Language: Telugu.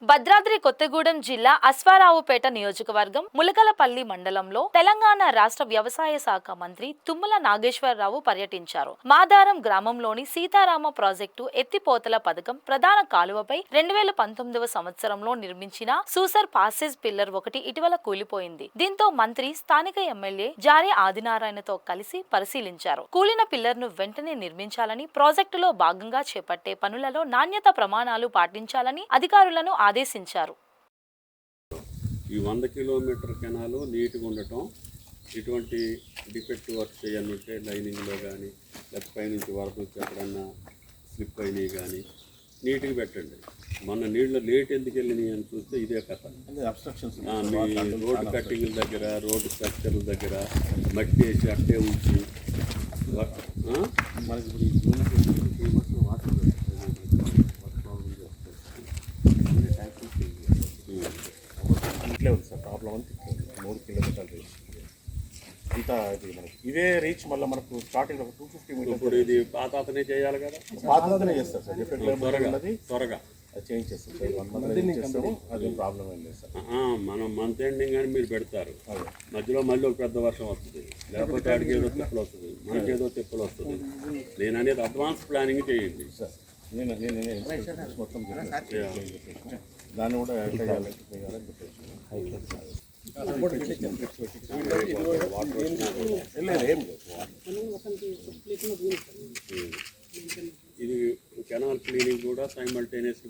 భద్రాద్రి కొత్తగూడెం జిల్లా అశ్వారావుపేట నియోజకవర్గం ములకలపల్లి మండలంలో తెలంగాణ రాష్ట్ర వ్యవసాయ శాఖ మంత్రి తుమ్మల నాగేశ్వరరావు పర్యటించారు. మాదారం గ్రామంలోని సీతారామ ప్రాజెక్టు ఎత్తిపోతల పథకం ప్రధాన కాలువపై 2019వ సంవత్సరంలో నిర్మించిన సూసర్ పాసేజ్ పిల్లర్ ఒకటి ఇటీవల కూలిపోయింది. దీంతో మంత్రి స్థానిక ఎమ్మెల్యే జారీ ఆదినారాయణతో కలిసి పరిశీలించారు. కూలిన పిల్లర్ ను వెంటనే నిర్మించాలని, ప్రాజెక్టులో భాగంగా చేపట్టే పనులలో నాణ్యత ప్రమాణాలు పాటించాలని అధికారులను ఆదేశించారు. ఈ 100 కిలోమీటర్ కెనాలు నీట్గా ఉండటం, ఇటువంటి డిఫెక్ట్ వర్క్ చేయని ఉంటే లైనింగ్లో కానీ లేకపోతే పైనుంచి వరద వచ్చి ఎక్కడన్నా స్లిప్ అయినవి కానీ నీట్గా పెట్టండి. మన నీళ్ళు లేట్ ఎందుకు వెళ్ళినాయి అని చూస్తే ఇదే కథ. మీ రోడ్డు కట్టింగ్ల దగ్గర, రోడ్డు స్ట్రక్చర్ల దగ్గర మట్టి వేసి అట్టే ఉంచి ఇట్లే ఉంది సార్. ప్రాబ్లం అంతా 3 కిలోమీటర్లు రీచ్ ఇంత ఇది మనకి ఇదే రీచ్. మళ్ళీ మనకు స్టార్టింగ్ ఒక 250 మీటర్స్. ఇప్పుడు ఇది పాత అతనే చేయాలి కదా, పాతనే చేస్తారు సార్. డిఫరెంట్ త్వరగా అది చేంజ్ చేస్తాం సార్. 1 మంత్ చేస్తాము, అది ప్రాబ్లం ఏం లేదు సార్. మనం మంత్ ఎండింగ్ అని మీరు పెడతారు, మధ్యలో మళ్ళీ ఒక పెద్ద వర్షం వస్తుంది, లేకపోతే ఆడికి ఏదో తిప్పలు వస్తుంది, మనకి ఏదో తిప్పలు వస్తుంది. నేను అనేది అడ్వాన్స్ ప్లానింగ్ చేయండి సార్. నేను మొత్తం దాన్ని కూడా ఎట్లా చేయాలని చెప్పేసి ఇది కెనాల్ క్లీనింగ్ కూడా సైమల్టేనియస్